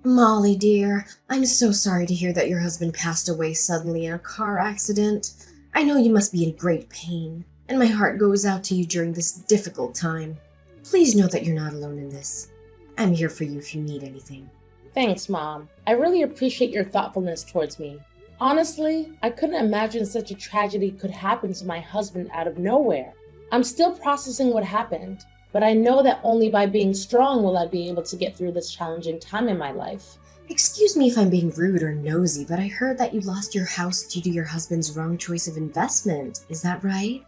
Molly, dear, I'm so sorry to hear that your husband passed away suddenly in a car accident. I know you must be in great pain, and my heart goes out to you during this difficult time. Please know that you're not alone in this. I'm here for you if you need anything. Thanks, Mom. I really appreciate your thoughtfulness towards me. Honestly, I couldn't imagine such a tragedy could happen to my husband out of nowhere. I'm still processing what happened, but I know that only by being strong will I be able to get through this challenging time in my life. Excuse me if I'm being rude or nosy, but I heard that you lost your house due to your husband's wrong choice of investment. Is that right?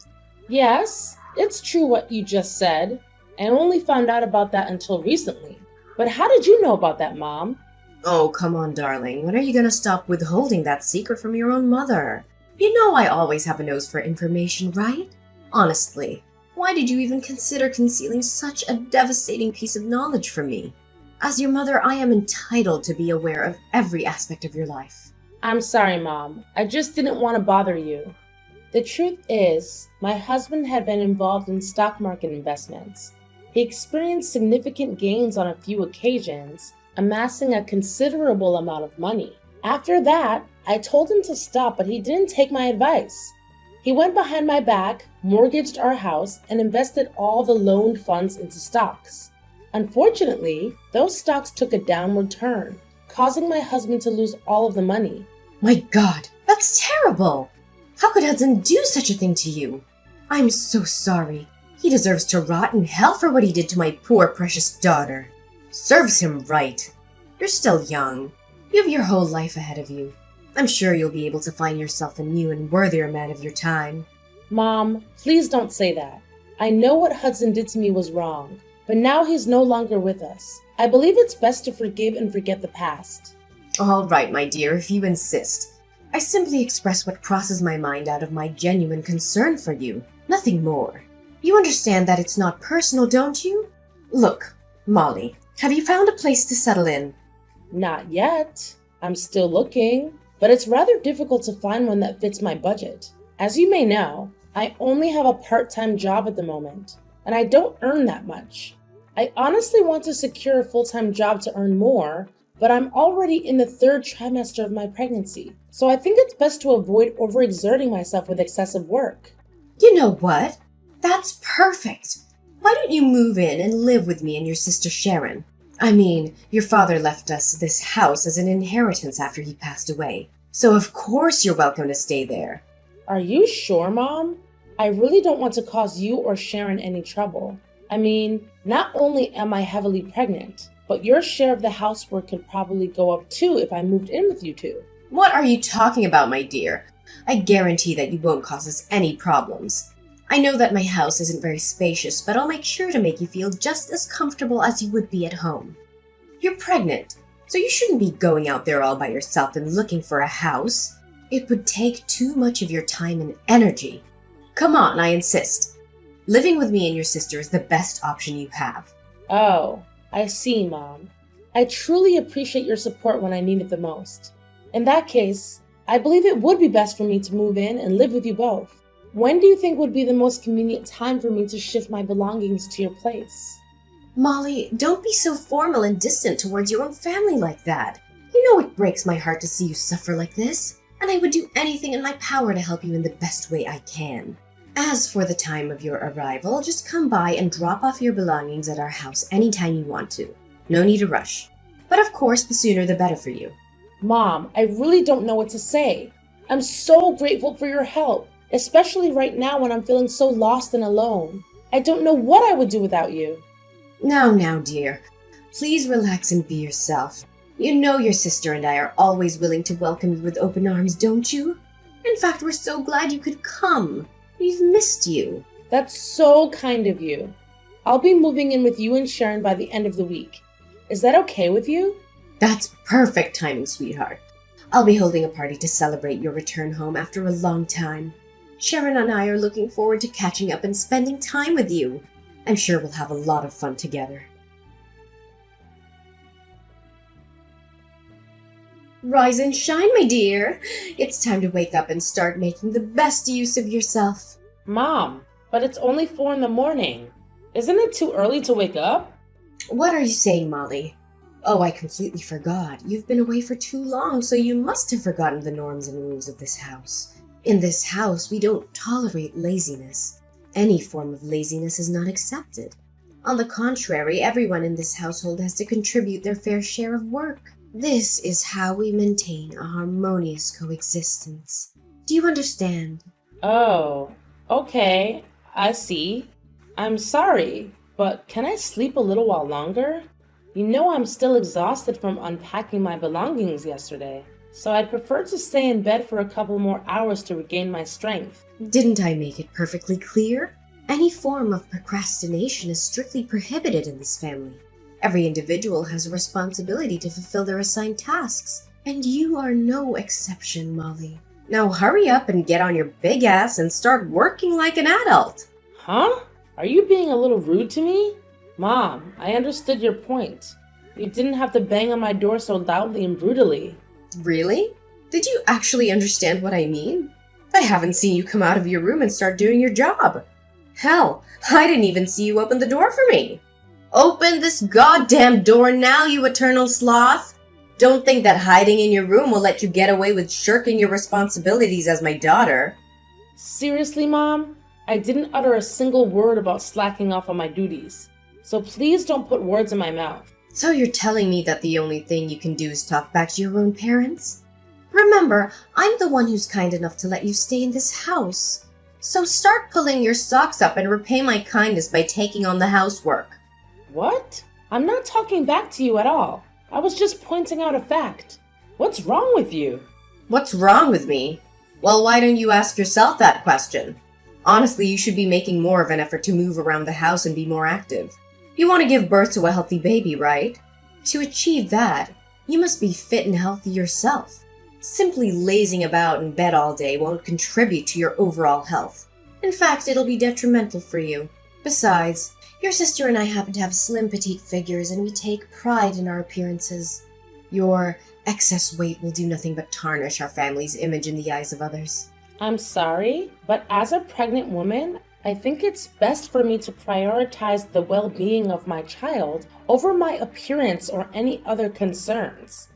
Yes, it's true what you just said. I only found out about that until recently. But how did you know about that, Mom? Oh, come on, darling. When are you gonna stop withholding that secret from your own mother? You know I always have a nose for information, right? Honestly, why did you even consider concealing such a devastating piece of knowledge from me? As your mother, I am entitled to be aware of every aspect of your life. I'm sorry, Mom. I just didn't want to bother you. The truth is, my husband had been involved in stock market investments. He experienced significant gains on a few occasions, amassing a considerable amount of money. After that, I told him to stop, but he didn't take my advice. He went behind my back, mortgaged our house, and invested all the loaned funds into stocks. Unfortunately, those stocks took a downward turn, causing my husband to lose all of the money. My God, that's terrible! How could Hudson do such a thing to you? I'm so sorry. He deserves to rot in hell for what he did to my poor precious daughter. Serves him right. You're still young. You have your whole life ahead of you. I'm sure you'll be able to find yourself a new and worthier man of your time. Mom, please don't say that. I know what Hudson did to me was wrong, but now he's no longer with us. I believe it's best to forgive and forget the past. All right, my dear, if you insist. I simply express what crosses my mind out of my genuine concern for you. Nothing more. You understand that it's not personal, don't you? Look, Molly, have you found a place to settle in? Not yet. I'm still looking, but it's rather difficult to find one that fits my budget. As you may know, I only have a part-time job at the moment, and I don't earn that much. I honestly want to secure a full-time job to earn more, but I'm already in the third trimester of my pregnancy, so I think it's best to avoid overexerting myself with excessive work. You know what? That's perfect. Why don't you move in and live with me and your sister Sharon? I mean, your father left us this house as an inheritance after he passed away, so of course you're welcome to stay there. Are you sure, Mom? I really don't want to cause you or Sharon any trouble. I mean, not only am I heavily pregnant, but your share of the housework could probably go up too if I moved in with you two. What are you talking about, my dear? I guarantee that you won't cause us any problems. I know that my house isn't very spacious, but I'll make sure to make you feel just as comfortable as you would be at home. You're pregnant, so you shouldn't be going out there all by yourself and looking for a house. It would take too much of your time and energy. Come on, I insist. Living with me and your sister is the best option you have. Oh, I see, Mom. I truly appreciate your support when I need it the most. In that case, I believe it would be best for me to move in and live with you both. When do you think would be the most convenient time for me to shift my belongings to your place? Molly, don't be so formal and distant towards your own family like that. You know it breaks my heart to see you suffer like this, and I would do anything in my power to help you in the best way I can. As for the time of your arrival, just come by and drop off your belongings at our house anytime you want to. No need to rush. But of course, the sooner the better for you. Mom, I really don't know what to say. I'm so grateful for your help, especially right now when I'm feeling so lost and alone. I don't know what I would do without you. Now, dear. Please relax and be yourself. You know your sister and I are always willing to welcome you with open arms, don't you? In fact, we're so glad you could come. We've missed you. That's so kind of you. I'll be moving in with you and Sharon by the end of the week. Is that okay with you? That's perfect timing, sweetheart. I'll be holding a party to celebrate your return home after a long time. Sharon and I are looking forward to catching up and spending time with you. I'm sure we'll have a lot of fun together. Rise and shine, my dear. It's time to wake up and start making the best use of yourself. Mom, but it's only 4 in the morning. Isn't it too early to wake up? What are you saying, Molly? Oh, I completely forgot. You've been away for too long, so you must have forgotten the norms and rules of this house. In this house, we don't tolerate laziness. Any form of laziness is not accepted. On the contrary, everyone in this household has to contribute their fair share of work. This is how we maintain a harmonious coexistence. Do you understand? Oh, okay, I see. I'm sorry, but can I sleep a little while longer? You know I'm still exhausted from unpacking my belongings yesterday, so I'd prefer to stay in bed for a couple more hours to regain my strength. Didn't I make it perfectly clear? Any form of procrastination is strictly prohibited in this family. Every individual has a responsibility to fulfill their assigned tasks, and you are no exception, Molly. Now hurry up and get on your big ass and start working like an adult. Huh? Are you being a little rude to me? Mom, I understood your point. You didn't have to bang on my door so loudly and brutally. Really? Did you actually understand what I mean? I haven't seen you come out of your room and start doing your job. Hell, I didn't even see you open the door for me. Open this goddamn door now, you eternal sloth! Don't think that hiding in your room will let you get away with shirking your responsibilities as my daughter. Seriously, Mom? I didn't utter a single word about slacking off on my duties. So please don't put words in my mouth. So you're telling me that the only thing you can do is talk back to your own parents? Remember, I'm the one who's kind enough to let you stay in this house. So start pulling your socks up and repay my kindness by taking on the housework. What? I'm not talking back to you at all. I was just pointing out a fact. What's wrong with you? What's wrong with me? Well, why don't you ask yourself that question? Honestly, you should be making more of an effort to move around the house and be more active. You want to give birth to a healthy baby, right? To achieve that, you must be fit and healthy yourself. Simply lazing about in bed all day won't contribute to your overall health. In fact, it'll be detrimental for you. Besides, your sister and I happen to have slim, petite figures, and we take pride in our appearances. Your excess weight will do nothing but tarnish our family's image in the eyes of others. I'm sorry, but as a pregnant woman, I think it's best for me to prioritize the well-being of my child over my appearance or any other concerns.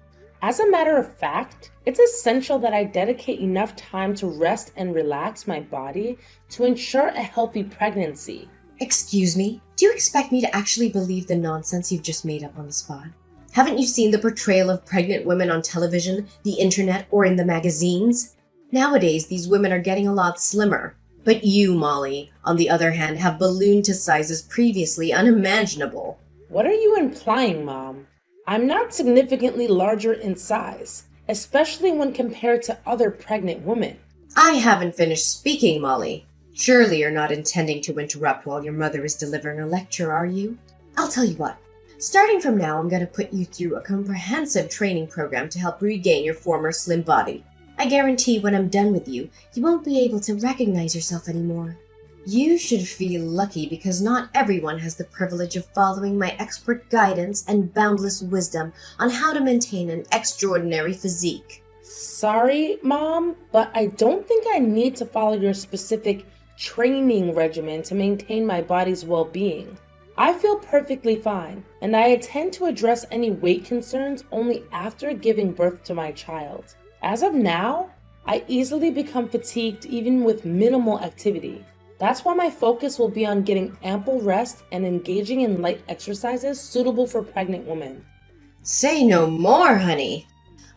As a matter of fact, it's essential that I dedicate enough time to rest and relax my body to ensure a healthy pregnancy. Excuse me? Do you expect me to actually believe the nonsense you've just made up on the spot? Haven't you seen the portrayal of pregnant women on television, the internet, or in the magazines? Nowadays, these women are getting a lot slimmer. But you, Molly, on the other hand, have ballooned to sizes previously unimaginable. What are you implying, Mom? I'm not significantly larger in size, especially when compared to other pregnant women. I haven't finished speaking, Molly. Surely you're not intending to interrupt while your mother is delivering a lecture, are you? I'll tell you what. Starting from now, I'm going to put you through a comprehensive training program to help regain your former slim body. I guarantee when I'm done with you, you won't be able to recognize yourself anymore. You should feel lucky because not everyone has the privilege of following my expert guidance and boundless wisdom on how to maintain an extraordinary physique. Sorry, Mom, but I don't think I need to follow your specific training regimen to maintain my body's well-being. I feel perfectly fine, and I intend to address any weight concerns only after giving birth to my child. As of now, I easily become fatigued even with minimal activity. That's why my focus will be on getting ample rest and engaging in light exercises suitable for pregnant women. Say no more, honey.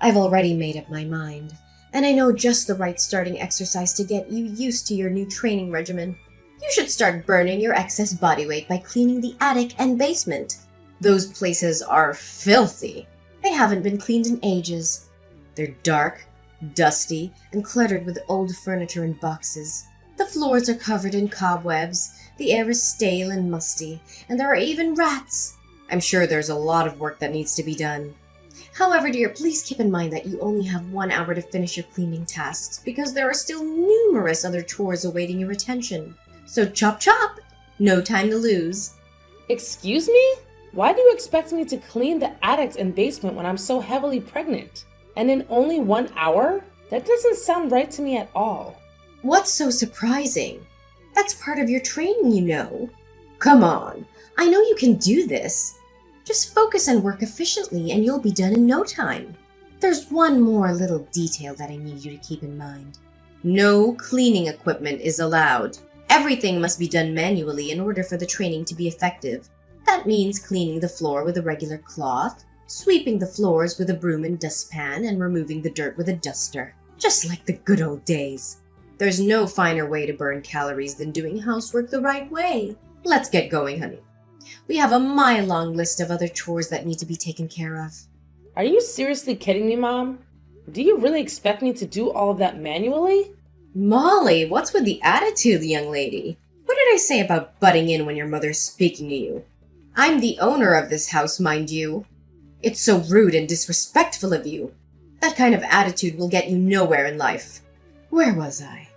I've already made up my mind, and I know just the right starting exercise to get you used to your new training regimen. You should start burning your excess body weight by cleaning the attic and basement. Those places are filthy. They haven't been cleaned in ages. They're dark, dusty, and cluttered with old furniture and boxes. The floors are covered in cobwebs, the air is stale and musty, and there are even rats. I'm sure there's a lot of work that needs to be done. However, dear, please keep in mind that you only have 1 hour to finish your cleaning tasks because there are still numerous other chores awaiting your attention. So chop chop! No time to lose. Excuse me? Why do you expect me to clean the attic and basement when I'm so heavily pregnant? And in only 1 hour? That doesn't sound right to me at all. What's so surprising? That's part of your training, you know. Come on, I know you can do this. Just focus and work efficiently and you'll be done in no time. There's one more little detail that I need you to keep in mind. No cleaning equipment is allowed. Everything must be done manually in order for the training to be effective. That means cleaning the floor with a regular cloth, sweeping the floors with a broom and dustpan, and removing the dirt with a duster. Just like the good old days. There's no finer way to burn calories than doing housework the right way. Let's get going, honey. We have a mile-long list of other chores that need to be taken care of. Are you seriously kidding me, Mom? Do you really expect me to do all of that manually? Molly, what's with the attitude, young lady? What did I say about butting in when your mother's speaking to you? I'm the owner of this house, mind you. It's so rude and disrespectful of you. That kind of attitude will get you nowhere in life. Where was I?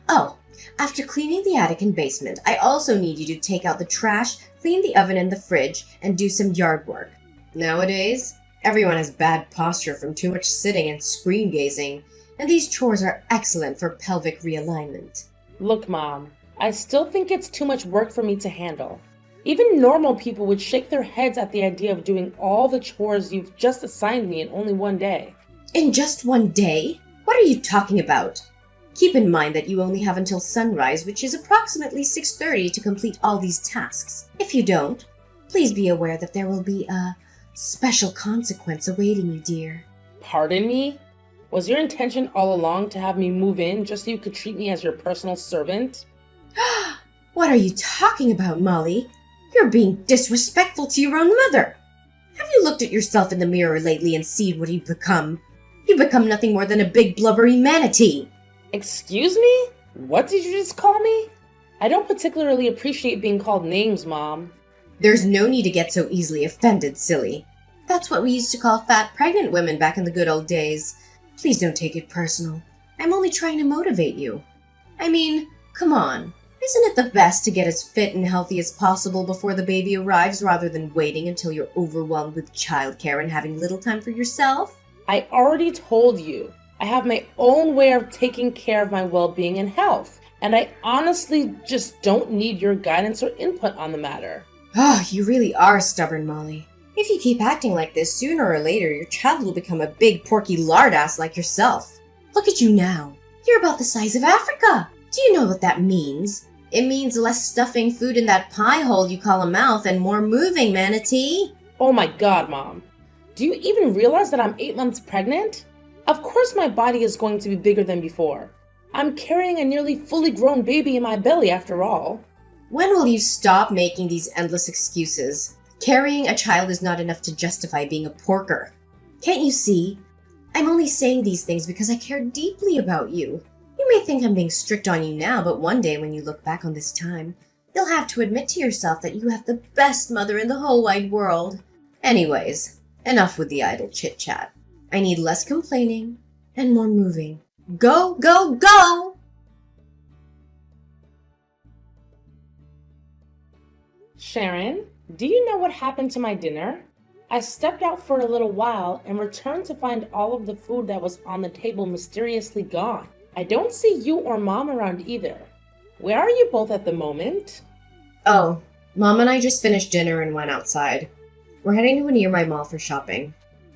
Oh, after cleaning the attic and basement, I also need you to take out the trash, clean the oven and the fridge, and do some yard work. Nowadays, everyone has bad posture from too much sitting and screen gazing, and these chores are excellent for pelvic realignment. Look, Mom, I still think it's too much work for me to handle. Even normal people would shake their heads at the idea of doing all the chores you've just assigned me in only one day. In just one day? What are you talking about? Keep in mind that you only have until sunrise, which is approximately 6:30, to complete all these tasks. If you don't, please be aware that there will be a special consequence awaiting you, dear. Pardon me? Was your intention all along to have me move in just so you could treat me as your personal servant? What are you talking about, Molly? You're being disrespectful to your own mother. Have you looked at yourself in the mirror lately and seen what you've become? You've become nothing more than a big blubbery manatee. Excuse me? What did you just call me? I don't particularly appreciate being called names, Mom. There's no need to get so easily offended, silly. That's what we used to call fat pregnant women back in the good old days. Please don't take it personal. I'm only trying to motivate you. I mean, come on. Isn't it the best to get as fit and healthy as possible before the baby arrives rather than waiting until you're overwhelmed with childcare and having little time for yourself? I already told you. I have my own way of taking care of my well-being and health, and I honestly just don't need your guidance or input on the matter. Oh, you really are stubborn, Molly. If you keep acting like this, sooner or later your child will become a big porky lardass like yourself. Look at you now. You're about the size of Africa. Do you know what that means? It means less stuffing food in that pie hole you call a mouth and more moving, manatee. Oh my God, Mom. Do you even realize that I'm 8 months pregnant? Of course my body is going to be bigger than before. I'm carrying a nearly fully grown baby in my belly after all. When will you stop making these endless excuses? Carrying a child is not enough to justify being a porker. Can't you see? I'm only saying these things because I care deeply about you. You may think I'm being strict on you now, but one day when you look back on this time, you'll have to admit to yourself that you have the best mother in the whole wide world. Anyways, enough with the idle chit-chat. I need less complaining and more moving. Go, go, go! Sharon, do you know what happened to my dinner? I stepped out for a little while and returned to find all of the food that was on the table mysteriously gone. I don't see you or Mom around either. Where are you both at the moment? Oh, Mom and I just finished dinner and went outside. We're heading to a nearby mall for shopping.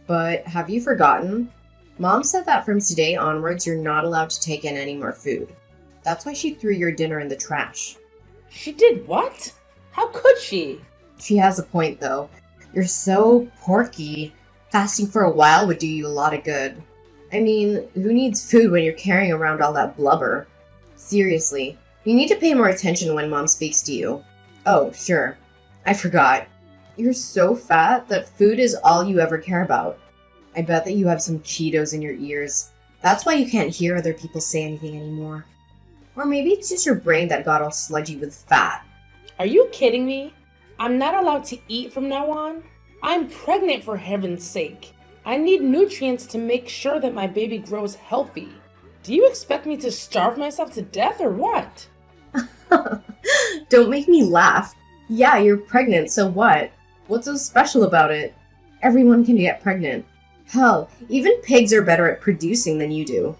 But have you forgotten? Mom said that from today onwards you're not allowed to take in any more food. That's why she threw your dinner in the trash. She did what? How could she? She has a point though. You're so porky. Fasting for a while would do you a lot of good. I mean, who needs food when you're carrying around all that blubber? Seriously, you need to pay more attention when Mom speaks to you. Oh, sure. I forgot. You're so fat that food is all you ever care about. I bet that you have some Cheetos in your ears. That's why you can't hear other people say anything anymore. Or maybe it's just your brain that got all sludgy with fat. Are you kidding me? I'm not allowed to eat from now on? I'm pregnant, for heaven's sake. I need nutrients to make sure that my baby grows healthy. Do you expect me to starve myself to death or what? Don't make me laugh. Yeah, you're pregnant, so what? What's so special about it? Everyone can get pregnant. Hell, even pigs are better at producing than you do.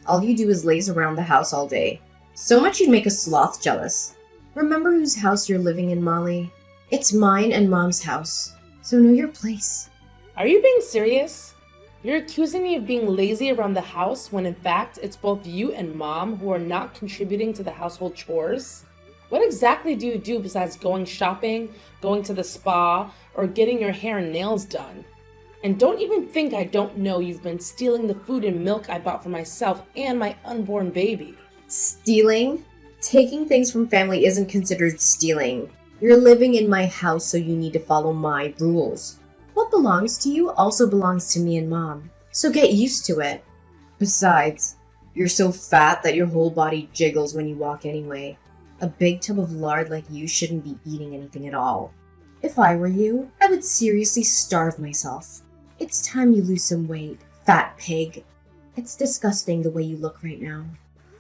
All you do is laze around the house all day. So much you'd make a sloth jealous. Remember whose house you're living in, Molly? It's mine and Mom's house. So know your place. Are you being serious? You're accusing me of being lazy around the house when in fact it's both you and Mom who are not contributing to the household chores? What exactly do you do besides going shopping, going to the spa, or getting your hair and nails done? And don't even think I don't know you've been stealing the food and milk I bought for myself and my unborn baby. Stealing? Taking things from family isn't considered stealing. You're living in my house, so you need to follow my rules. What belongs to you also belongs to me and Mom, so get used to it. Besides, you're so fat that your whole body jiggles when you walk anyway. A big tub of lard like you shouldn't be eating anything at all. If I were you, I would seriously starve myself. It's time you lose some weight, fat pig. It's disgusting the way you look right now.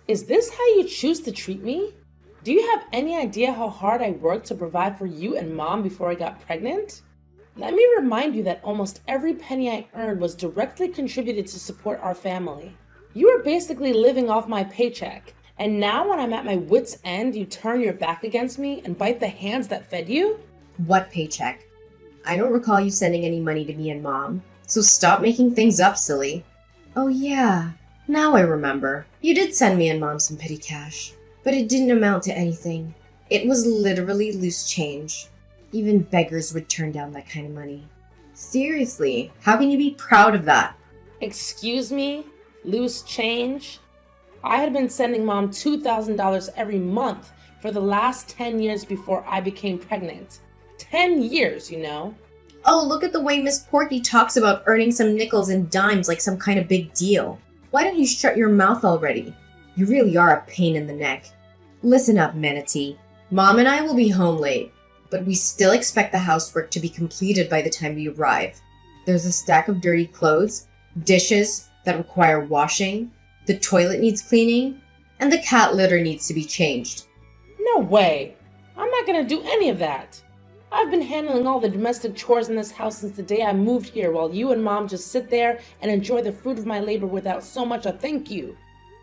Is this how you choose to treat me? Do you have any idea how hard I worked to provide for you and Mom before I got pregnant? Let me remind you that almost every penny I earned was directly contributed to support our family. You are basically living off my paycheck, and now when I'm at my wit's end, you turn your back against me and bite the hands that fed you? What paycheck? I don't recall you sending any money to me and Mom, so stop making things up, silly. Oh yeah, now I remember. You did send me and Mom some petty cash, but it didn't amount to anything. It was literally loose change. Even beggars would turn down that kind of money. Seriously, how can you be proud of that? Excuse me? Loose change? I had been sending Mom $2,000 every month for the last 10 years before I became pregnant. 10 years, you know. Oh, look at the way Miss Porky talks about earning some nickels and dimes like some kind of big deal. Why don't you shut your mouth already? You really are a pain in the neck. Listen up, Manatee. Mom and I will be home late, but we still expect the housework to be completed by the time we arrive. There's a stack of dirty clothes, dishes that require washing, the toilet needs cleaning, and the cat litter needs to be changed. No way. I'm not gonna do any of that. I've been handling all the domestic chores in this house since the day I moved here while you and Mom just sit there and enjoy the fruit of my labor without so much a thank you.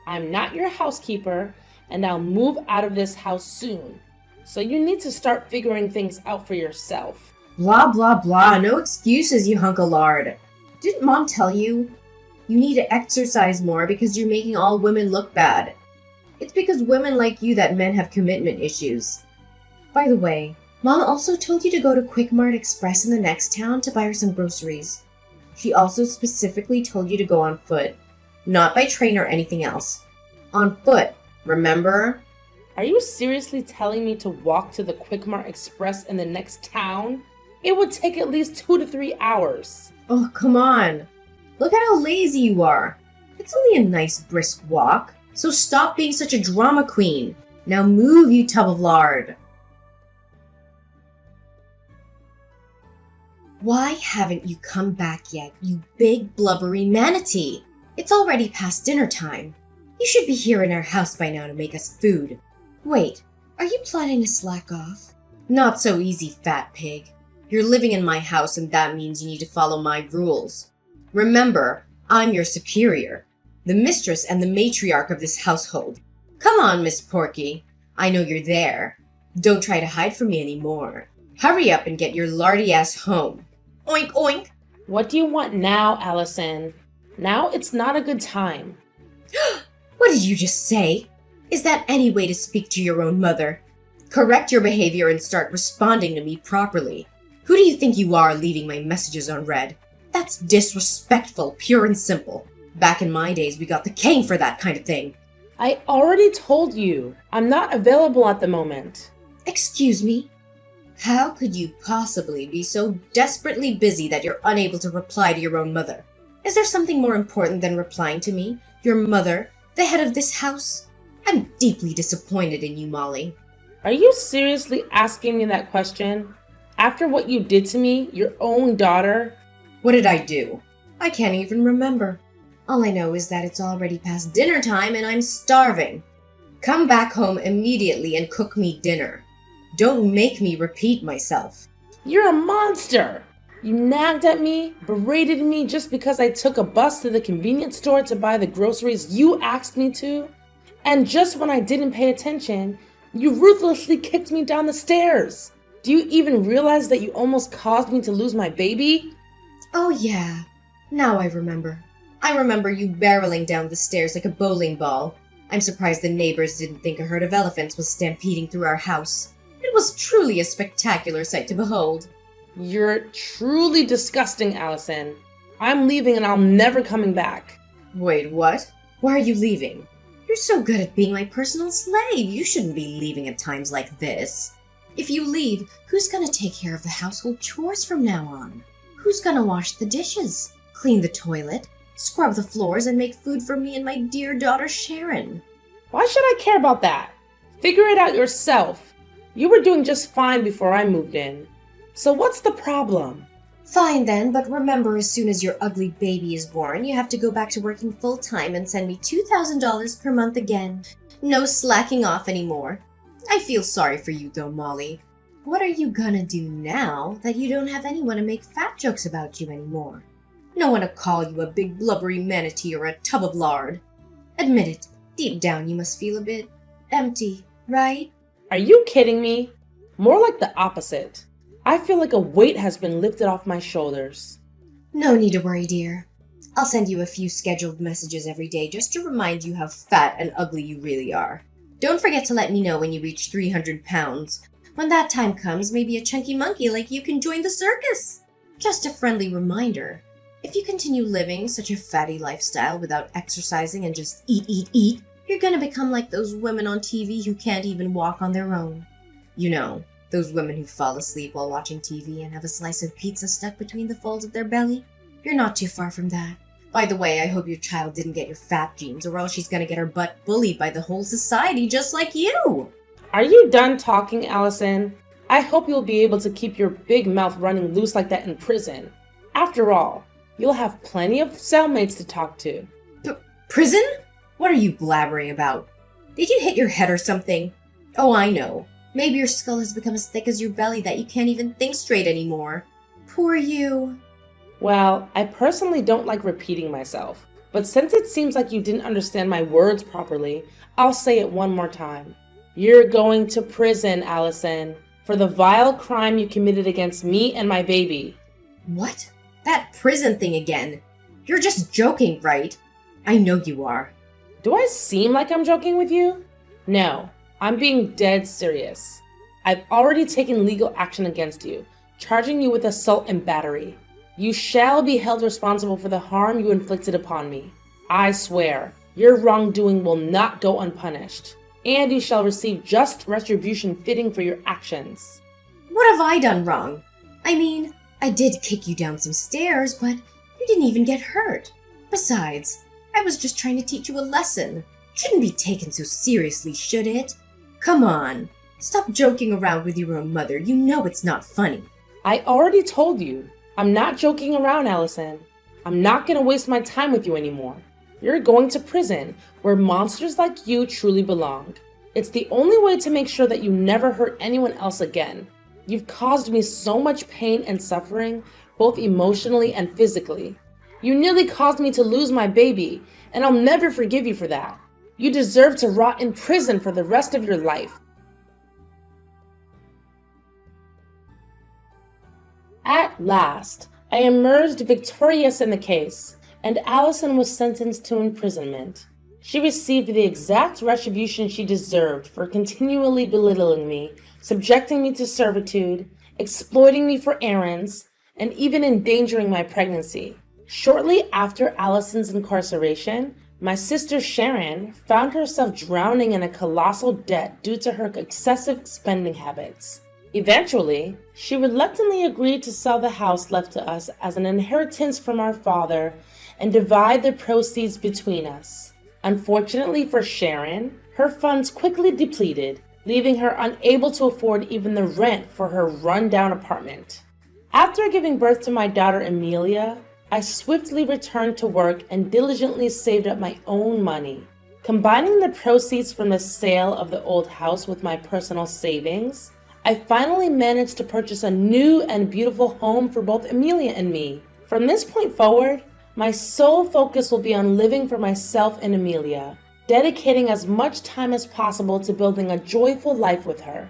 I'm not your housekeeper, and I'll move out of this house soon. So you need to start figuring things out for yourself. Blah, blah, blah. No excuses, you hunk of lard. Didn't Mom tell you? You need to exercise more because you're making all women look bad. It's because women like you that men have commitment issues. By the way, Mom also told you to go to Quick Mart Express in the next town to buy her some groceries. She also specifically told you to go on foot, not by train or anything else. On foot, remember? Are you seriously telling me to walk to the Quick Mart Express in the next town? It would take at least 2 to 3 hours. Oh, come on. Look at how lazy you are. It's only a nice brisk walk, so stop being such a drama queen. Now move, you tub of lard. Why haven't you come back yet, you big blubbery manatee? It's already past dinner time. You should be here in our house by now to make us food. Wait, are you plotting to slack off? Not so easy, fat pig. You're living in my house and that means you need to follow my rules. Remember, I'm your superior, the mistress and the matriarch of this household. Come on, Miss Porky. I know you're there. Don't try to hide from me anymore. Hurry up and get your lardy ass home. Oink, oink. What do you want now, Allison? Now it's not a good time. What did you just say? Is that any way to speak to your own mother? Correct your behavior and start responding to me properly. Who do you think you are leaving my messages unread? That's disrespectful, pure and simple. Back in my days, we got the cane for that kind of thing. I already told you. I'm not available at the moment. Excuse me? How could you possibly be so desperately busy that you're unable to reply to your own mother? Is there something more important than replying to me, your mother, the head of this house? I'm deeply disappointed in you, Molly. Are you seriously asking me that question? After what you did to me, your own daughter? What did I do? I can't even remember. All I know is that it's already past dinner time and I'm starving. Come back home immediately and cook me dinner. Don't make me repeat myself. You're a monster! You nagged at me, berated me just because I took a bus to the convenience store to buy the groceries you asked me to. And just when I didn't pay attention, you ruthlessly kicked me down the stairs. Do you even realize that you almost caused me to lose my baby? Oh yeah, now I remember. I remember you barreling down the stairs like a bowling ball. I'm surprised the neighbors didn't think a herd of elephants was stampeding through our house. It was truly a spectacular sight to behold. You're truly disgusting, Allison. I'm leaving and I'm never coming back. Wait, what? Why are you leaving? You're so good at being my personal slave. You shouldn't be leaving at times like this. If you leave, who's gonna take care of the household chores from now on? Who's gonna wash the dishes, clean the toilet, scrub the floors, and make food for me and my dear daughter Sharon? Why should I care about that? Figure it out yourself. You were doing just fine before I moved in. So what's the problem? Fine then, but remember, as soon as your ugly baby is born, you have to go back to working full-time and send me $2,000 per month again. No slacking off anymore. I feel sorry for you though, Molly. What are you gonna do now that you don't have anyone to make fat jokes about you anymore? No one to call you a big blubbery manatee or a tub of lard. Admit it, deep down you must feel a bit empty, right? Are you kidding me? More like the opposite. I feel like a weight has been lifted off my shoulders. No need to worry, dear. I'll send you a few scheduled messages every day just to remind you how fat and ugly you really are. Don't forget to let me know when you reach 300 pounds. When that time comes, maybe a chunky monkey like you can join the circus. Just a friendly reminder. If you continue living such a fatty lifestyle without exercising and just eat, you're gonna become like those women on TV who can't even walk on their own. You know, those women who fall asleep while watching TV and have a slice of pizza stuck between the folds of their belly. You're not too far from that. By the way, I hope your child didn't get your fat genes, or else she's gonna get her butt bullied by the whole society just like you. Are you done talking, Allison? I hope you'll be able to keep your big mouth running loose like that in prison. After all, you'll have plenty of cellmates to talk to. Prison? What are you blabbering about? Did you hit your head or something? Oh, I know. Maybe your skull has become as thick as your belly that you can't even think straight anymore. Poor you. Well, I personally don't like repeating myself, but since it seems like you didn't understand my words properly, I'll say it one more time. You're going to prison, Allison, for the vile crime you committed against me and my baby. What? That prison thing again. You're just joking, right? I know you are. Do I seem like I'm joking with you? No, I'm being dead serious. I've already taken legal action against you, charging you with assault and battery. You shall be held responsible for the harm you inflicted upon me. I swear, your wrongdoing will not go unpunished, and you shall receive just retribution fitting for your actions. What have I done wrong? I mean, I did kick you down some stairs, but you didn't even get hurt. Besides, I was just trying to teach you a lesson. Shouldn't be taken so seriously, should it? Come on, stop joking around with your own mother. You know it's not funny. I already told you. I'm not joking around, Allison. I'm not going to waste my time with you anymore. You're going to prison, where monsters like you truly belong. It's the only way to make sure that you never hurt anyone else again. You've caused me so much pain and suffering, both emotionally and physically. You nearly caused me to lose my baby, and I'll never forgive you for that. You deserve to rot in prison for the rest of your life. At last, I emerged victorious in the case, and Allison was sentenced to imprisonment. She received the exact retribution she deserved for continually belittling me, subjecting me to servitude, exploiting me for errands, and even endangering my pregnancy. Shortly after Allison's incarceration, my sister Sharon found herself drowning in a colossal debt due to her excessive spending habits. Eventually, she reluctantly agreed to sell the house left to us as an inheritance from our father and divide the proceeds between us. Unfortunately for Sharon, her funds quickly depleted, leaving her unable to afford even the rent for her run-down apartment. After giving birth to my daughter Amelia, I swiftly returned to work and diligently saved up my own money. Combining the proceeds from the sale of the old house with my personal savings, I finally managed to purchase a new and beautiful home for both Amelia and me. From this point forward, my sole focus will be on living for myself and Amelia, dedicating as much time as possible to building a joyful life with her.